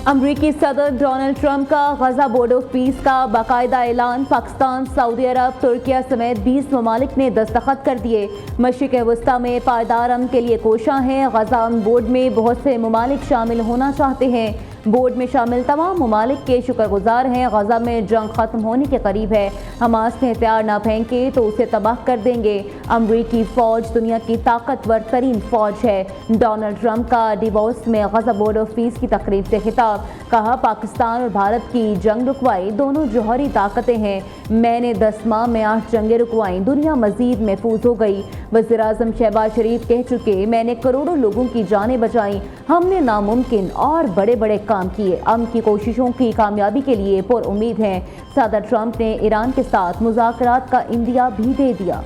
अमरीकी सदर Donald Trump का गजा बोर्ड ऑफ पीस का बाकायदा ऐलान। पाकिस्तान, सऊदी अरब, तुर्किया समेत 20 ममालिक ने दस्तखत कर दिए। मशरिक़ वस्ता में पायदार अमन के लिए कोशां हैं। गजा बोर्ड में बहुत से ममालिक शामिल होना चाहते हैं। बोर्ड में शामिल तमाम ममालिक के शुक्रगुजार हैं। गजा में जंग खत्म होने के करीब है। हमास ने हथियार ना फेंके तो उसे तबाह कर देंगे। अमरीकी फौज दुनिया की ताकतवर तरीन फौज है। डोनाल्ड ट्रंप का डिवोर्स में गजा बोर्ड ऑफ पीस की तकरीब से खिताब। कहा, पाकिस्तान और भारत की जंग रुकवाई दोनों जौहरी ताकतें हैं। मैंने 10 माह में 8 जंगें रुकवाई, दुनिया मजीद महफूज हो गई। वज़ीर आज़म शहबाज शरीफ कह चुके, मैंने करोड़ों लोगों की जानें बचाई। हमने नामुमकिन और बड़े बड़े काम किए। अमन की कोशिशों की कामयाबी के लिए पुर उम्मीद हैं। सदर ट्रंप ने ईरान के साथ मुज़ाकरात का इंदिया भी दे दिया।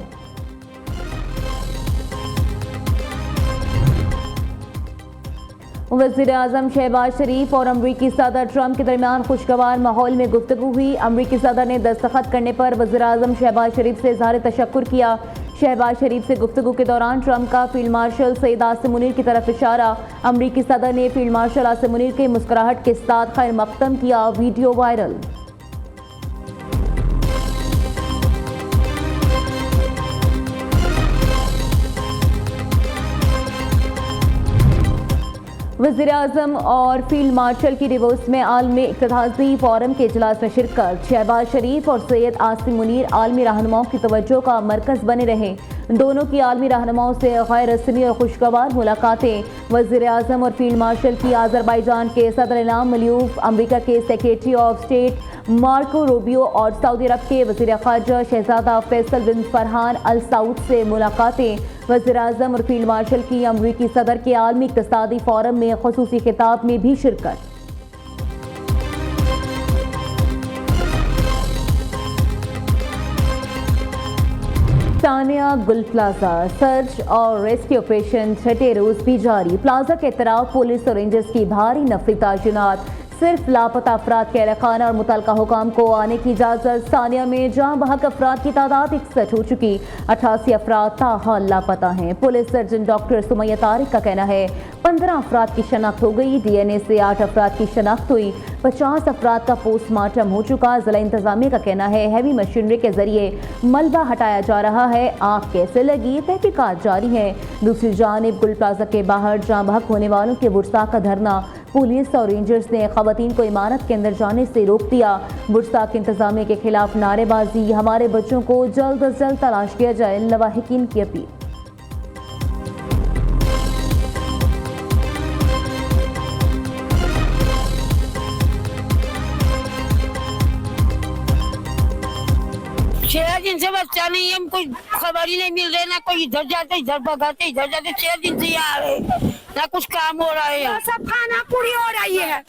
वज़ीर आज़म शहबाज शरीफ और अमरीकी सदर ट्रंप के दरमियान खुशगवार माहौल में गुफ्तगू हुई। अमरीकी सदर ने दस्तखत करने पर वज़ीर आज़म शहबाज शरीफ से इज़हार तशक्कुर किया। शहबाज शरीफ से गुफ्तगू के दौरान ट्रंप का फील्ड मार्शल सईद आसिम मुनीर की तरफ इशारा। अमरीकी सदर ने फील्ड मार्शल आसिम मुनीर के मुस्कुराहट के साथ खैर मक़दम किया। Video viral. वज़ीर आज़म और फील्ड मार्शल की डिवोर्स में आलमी इक़्तिसादी फोरम के इजलास में शिरकत। शहबाज शरीफ और सैयद आसिम मुनीर आलमी रहनुमाओं की तवज्जो का मरकज़ बने रहे। दोनों की आलमी रहनुमाओं से गैर रस्मी और खुशगवार मुलाकातें। वज़ीर आज़म और फील्ड मार्शल की आज़रबाईजान के सदर इनाम मलियूफ, अमरीका के secretary of state Marco Rubio और सऊदी अरब के वज़ीर ख़ारजा शहज़ादा फैसल बिन फरहान अल सऊद से मुलाकातें। वज़ीर आज़म और फील्ड मार्शल की अमरीकी सदर के आलमी इक़्तिसादी फोरम में ख़ुसूसी खिताब में भी शिरकत। सानिया गुल प्लाजा सर्च और रेस्क्यू ऑपरेशन छठे रोज भी जारी। प्लाजा के तरफ पुलिस और रेंजर्स की भारी नफरी तायुनात। सिर्फ लापता अफराद के अहलखाना और मुतल्लिका हुकाम को आने की इजाज़त। सानिया में जहां बहक अफराद की तादाद 61 हो चुकी, 88 अफराद ताहाल लापता हैं। Police surgeon doctor Sumaiya Tariq का कहना है 15 अफराद की शनाख्त हो गई। DNA से 8 अफराद की शनाख्त हुई। 50 अफराद का पोस्टमार्टम हो चुका। जिला इंतजामिया का कहना है हैवी मशीनरी के जरिए मलबा हटाया जा रहा है। आग कैसे लगी, तहकीकात जारी है। दूसरी जानिब गुल प्लाजा के बाहर जहां बहक होने वालों के बुरसा का धरना, पुलिस और रेंजर्स ने खवातीन को इमारत के अंदर जाने से रोक दिया। बुरसाक इंतजामिया के खिलाफ नारेबाजी। हमारे बच्चों को जल्द अज जल्द तलाश किया जाए, लवाहिकीन की अपील। छह दिन से बच्चा नहीं है, कोई खबर ही नहीं मिल रही। ना कोई इधर जाते इधर भगाते, इधर जाते। 6 दिन से यहाँ आ रहे, ना कुछ काम हो रहा है। सब खाना पूरी हो रही है।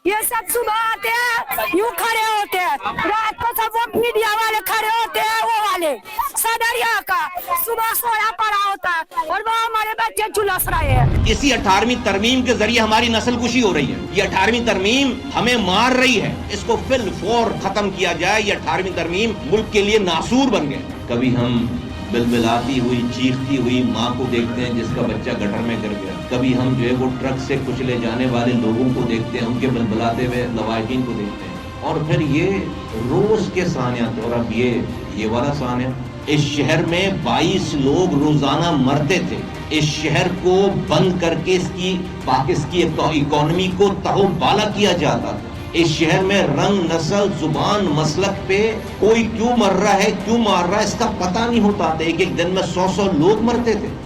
ये सब सुबह आते हैं, यूँ खड़े होते हैं, रात को सब वो मीडिया वाले खड़े होते हैं, वो वाले सदरिया का सुबह सोया पड़ा होता है और वो हमारे बच्चे झुलस रहे हैं। इसी 18वीं तरमीम के जरिए हमारी नस्लकुशी हो रही है। ये 18वीं तरमीम हमें मार रही है। इसको फिल फौर खत्म किया जाए। ये 18वीं तरमीम मुल्क के लिए नासूर बन गए। कभी हम बिलबिलाती हुई, चीखती हुई माँ को देखते हैं जिसका बच्चा गटर में गिर गया। कभी हम जो है वो ट्रक से कुचले जाने वाले लोगों को देखते हैं, उनके बिलबिलाते हुए लवाहिकीन को देखते हैं। और फिर ये रोज के सानियात। और अब ये वाला सानिया, इस शहर में 22 लोग रोजाना मरते थे। इस शहर को बंद करके इसकी पाकिस्तान की इकोनॉमी को तहोबाला किया जाता था। इस शहर में रंग, नस्ल, जुबान, मसलक पे कोई क्यों मर रहा है, क्यों मार रहा है, इसका पता नहीं होता था। एक दिन में 100 लोग मरते थे।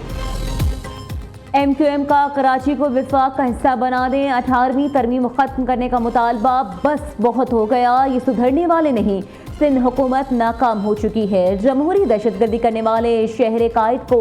MQM का कराची को विफाक का हिस्सा बना दें। 18वीं तरमीम खत्म करने का मुतालबा बस बहुत हो गया, ये सुधरने वाले नहीं। सिंध हुकूमत नाकाम हो चुकी है। जमहूरी दहशतगर्दी करने वाले शहर कायद को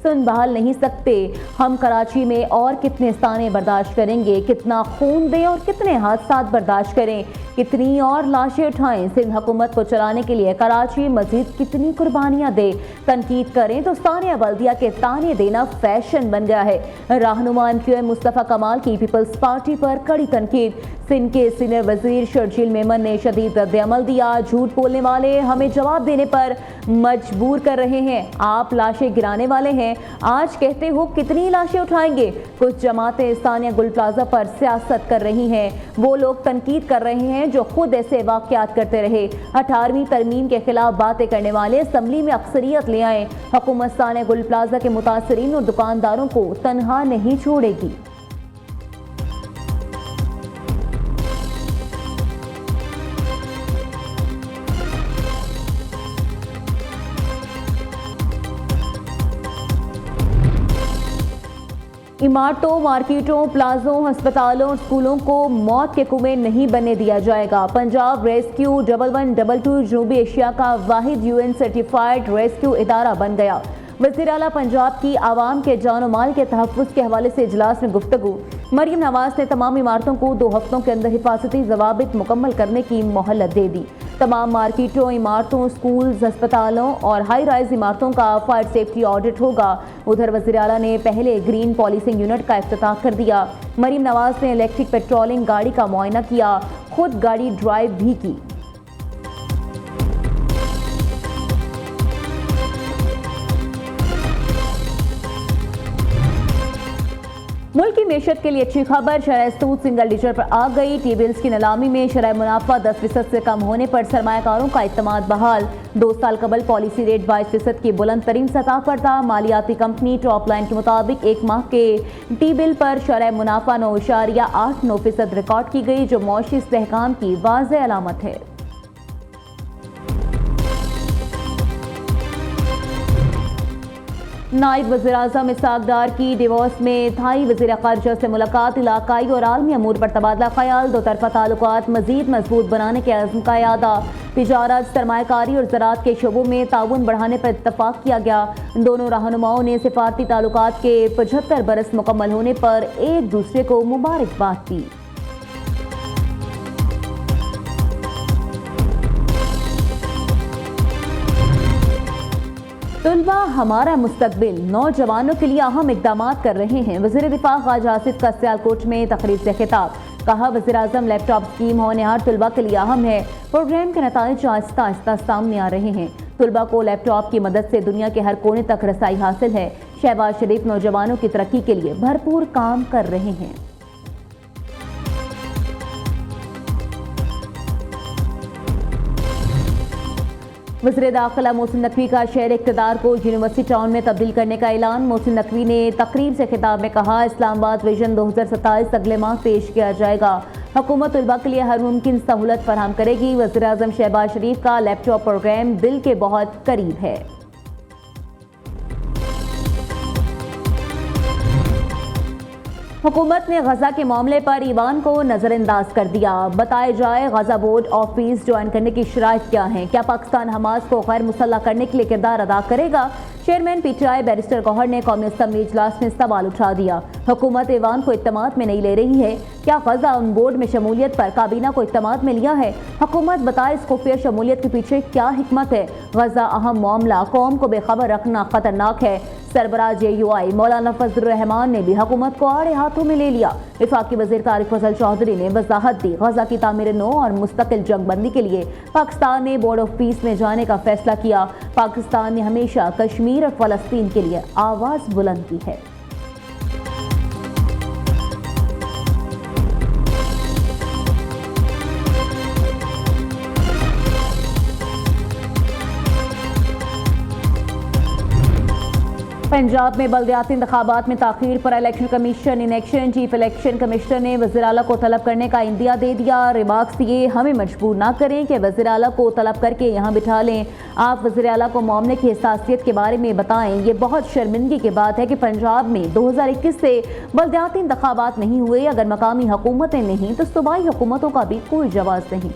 सुन बहाल नहीं सकते। हम कराची में और कितने स्थाने बर्दाश्त करेंगे, कितना खून दें और कितने हादसा बर्दाश्त करें, कितनी और लाशें उठाएं। सिंध हुकूमत को चलाने के लिए कराची मजीद कितनी कुर्बानियां दे। तनकीद करें तो सानिया बल्दिया के ताने देना फैशन बन गया है। रहनुमा MQM मुस्तफ़ा कमाल की पीपल्स पार्टी पर कड़ी तनकीद। सिंध के सीनियर वजीर शर्जील मेमन ने शदीद रद्द-ए-अमल दिया। झूठ बोलने वाले हमें जवाब देने पर मजबूर कर रहे हैं। आप लाशें गिराने वाले हैं, आज कहते हो कितनी लाशें उठाएंगे। कुछ जमातें स्थानीय गुल प्लाजा पर सियासत कर रही हैं। वो लोग तनकीद कर रहे हैं जो खुद ऐसे वाकयात करते रहे। 18वीं तरमीम के खिलाफ बातें करने वाले असम्बली में अक्सरियत ले आए। हुकूमत स्थानीय गुल प्लाजा के मुतासरीन और दुकानदारों को तनहा नहीं छोड़ेगी। इमारतों, मार्केटों, प्लाजों, अस्पतालों और स्कूलों को मौत के कुएं नहीं बनने दिया जाएगा। पंजाब रेस्क्यू 1112 जनूबी एशिया का वाहिद UN सर्टिफाइड रेस्क्यू इदारा बन गया। वज़ीर आला पंजाब की आवाम के जान और माल के तहफ़्फ़ुज़ के हवाले से इजलास में गुफ्तगू। मरियम नवाज ने तमाम इमारतों को 2 हफ्तों के अंदर हिफाजती ज़वाबित मुकम्मल करने की मोहलत दे दी। तमाम मार्केटों, इमारतों, स्कूल्स, अस्पतालों और हाई राइज इमारतों का फायर सेफ्टी ऑडिट होगा। उधर वज़ीर आला ने पहले ग्रीन पॉलिसिंग यूनिट का इफ्तिताह कर दिया। मरियम नवाज ने इलेक्ट्रिक पेट्रोलिंग गाड़ी का मुआयना किया, खुद गाड़ी ड्राइव भी की। मुल्क की मेशत के लिए अच्छी खबर, शरह सूद सिंगल डिजिट पर आ गई। टी बिल्स की नीलामी में शरह मुनाफा 10% से कम होने पर सरमायाकारों का इत्तेमाद बहाल। 2 साल कबल पॉलिसी रेट 22% की बुलंद तरीन सतह पर था। मालियाती कंपनी टॉप लाइन के मुताबिक एक माह के टी बिल पर शरह मुनाफा 9.89% रिकॉर्ड की गई, जो मौशी इस्तेहकाम की वाज़ेह अलामत है। नायब वज़ीर-ए-आज़म इसहाक डार की डिवोर्स में थाई वज़ीर ख़ारिजा से मुलाकात। इलाकाई और आलमी अमूर पर तबादला ख्याल। 2 तरफ़ा ताल्लुकात मज़ीद मजबूत बनाने के अज़्म का इरादा। तिजारत, सरमायाकारी और ज़राअत के शोबों में ताउन बढ़ाने पर इत्तफ़ाक़ किया गया। दोनों रहनुमाओं ने सिफारती ताल्लुकात के 75 बरस मुकम्मल होने पर एक दूसरे को मुबारकबाद दी। तुलबा हमारा मुस्तकबिल, नौजवानों के लिए अहम इक़दाम कर रहे हैं। वज़ीर दिफा ख्वाजा आसिफ का सियालकोट में तकरीर से खिताब। कहा, वज़ीर आज़म लैपटॉप स्कीम होनहार तुलबा के लिए अहम है। प्रोग्राम के नताइज आहिस्ता आहिस्ता सामने आ रहे हैं। तुलबा को लैपटॉप की मदद से दुनिया के हर कोने तक रसाई हासिल है। शहबाज शरीफ नौजवानों की तरक्की के लिए भरपूर काम कर रहे हैं। वज़ीर दाखिला मोहसिन नकवी का शहर इक़्तिदार को यूनिवर्सिटी टाउन में तब्दील करने का ऐलान। मोहसिन नकवी ने तकरीब से खिताब में कहा, इस्लामाबाद विजन 2027 अगले माह पेश किया जाएगा। हुकूमत तुलबा के लिए हर मुमकिन सहूलत फराहम करेगी। वज़ीर आज़म शहबाज शरीफ का लैपटॉप प्रोग्राम दिल के बहुत करीब है। हुकूमत ने गजा के मामले पर ईवान को नजरअंदाज कर दिया। बताया जाए, गजा बोर्ड ऑफ पीस ज्वाइन करने की शराइत क्या है? क्या पाकिस्तान हमास को गैर मुसल्लह करने के लिए किरदार अदा करेगा? चेयरमैन PTI बैरिस्टर गौहर ने कौमी असम्बली इजलास में सवाल उठा दिया। हुकूमत ईवान को इत्तेमाद में नहीं ले रही है। क्या गजा उन बोर्ड में शमूलियत पर काबीना को इत्तेमाद में लिया है? हुकूमत बताए, इस खुफिया शमूलियत के पीछे क्या हिकमत है? गजा अहम मामला, कौम को बेखबर रखना खतरनाक है। सरबराह JUI मौलाना फजलुर रहमान ने भी हुकूमत को आड़े हाथों में ले लिया। वफाकी वज़ीर तारिक फजल चौधरी ने वजाहत दी, गजा की तामीर नो और मुस्तकिल जंगबंदी के लिए पाकिस्तान ने बोर्ड ऑफ पीस में जाने का फैसला किया। पाकिस्तान ने हमेशा कश्मीर और फ़लस्तीन के लिए आवाज़ बुलंद की है। पंजाब में बल्दियाती इंतखाबात में ताख़ीर पर election commission inaction. Chief election commissioner ने वज़ीर आला को तलब करने का इंदिया दे दिया। रिमार्क्स दिए, हमें मजबूर ना करें कि वज़ीर आला को तलब करके यहाँ बिठा लें। आप वज़ीर आला को मामले की हसासियत के बारे में बताएं। ये बहुत शर्मिंदगी की बात है कि पंजाब में 2021 से बल्दियाती इंतखाबात नहीं हुए। अगर मकामी हुकूमतें नहीं तो सूबाई हुकूमतों का भी कोई जवाब नहीं।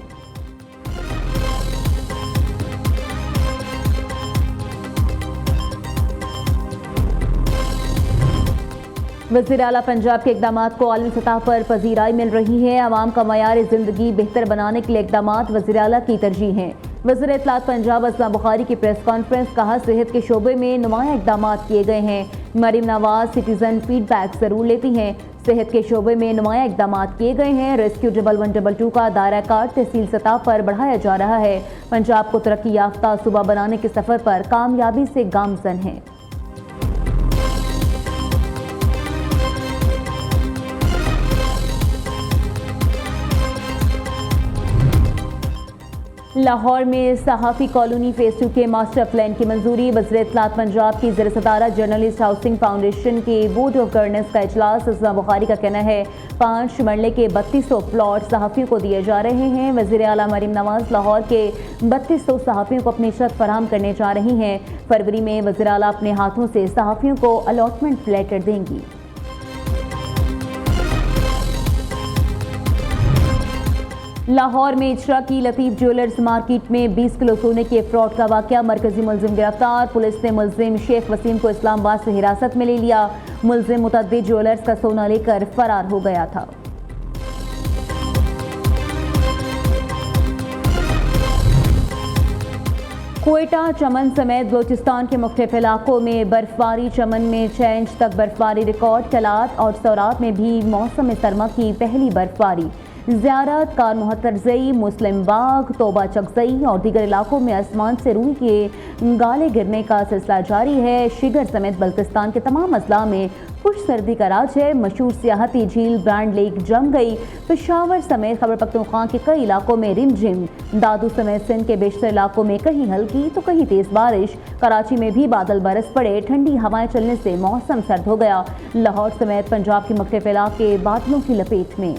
वज़ीर आला पंजाब के इक़दाम को आलमी सतह पर पजीराई मिल रही है। आवाम का मयार ज़िंदगी बेहतर बनाने के लिए इक़दाम वज़ीर आला की तरजीह हैं। वज़ीर इत्तलात पंजाब असमा बुखारी की प्रेस कॉन्फ्रेंस, कहा सेहत के शोबे में नुमाया इक़दाम किए गए हैं। मरीम नवाज सिटीज़न फीडबैक ज़रूर लेती हैं। सेहत के शोबे में नुमाया इक़दाम किए गए हैं। रेस्क्यू 1122 का दायरा कार तहसील सतह पर बढ़ाया जा रहा है। पंजाब को तरक्की याफ्ता सूबा बनाने के सफ़र पर कामयाबी से गामज़न है। लाहौर में सहाफ़ी कॉलोनी फेज़ 2 के मास्टर प्लान की मंजूरी। वज़ीर इत्तलात पंजाब की ज़ेर सदारत जर्नलिस्ट हाउसिंग फाउंडेशन के बोर्ड ऑफ गवर्नेंस का इजलास। असमा बुखारी का कहना है 5 मरले के 3200 प्लॉट सहाफ़ियों को दिए जा रहे हैं। वज़ीर आला मरीम नवाज लाहौर के 3200 सहाफ़ियों को अपनी शर्त फराहम करने जा रही हैं। फरवरी में वज़ीर आला अपने हाथों से सहाफ़ियों को अलॉटमेंट लेटर देंगी। लाहौर में इजरा की लतीफ़ ज्वेलर्स मार्केट में 20 किलो सोने के फ्रॉड का वाक़या। मरकजी मुलजिम गिरफ्तार। पुलिस ने मुलजिम शेख वसीम को इस्लामाबाद से हिरासत में ले लिया। मुलजिम मुतअद्दिद ज्वेलर्स का सोना लेकर फरार हो गया था। कोयटा, चमन समेत बलोचिस्तान के मुख्तलिफ इलाकों में बर्फबारी। चमन में 6 इंच तक बर्फबारी रिकॉर्ड। कलात और सौरात में भी मौसम सरमा की पहली बर्फबारी। ज़ियारत, कार मुहतरजई, मुस्लिम बाग, तोबा चकजई और दीगर इलाकों में आसमान से रूई के गाले गिरने का सिलसिला जारी है। शिगर समेत बल्तिस्तान के तमाम अजला में खुश सर्दी का राज है। मशहूर सियाहती झील ब्रांड लेक जम गई। पेशावर समेत खैबर पख्तूनख्वा के कई इलाकों में रिमझिम। दादू समेत सिंध के बेशतर इलाकों में कहीं हल्की तो कहीं तेज बारिश। कराची में भी बादल बरस पड़े। ठंडी हवाएं चलने से मौसम सर्द हो गया। लाहौर समेत पंजाब के मुख्तलिफ इलाके बादलों की लपेट में।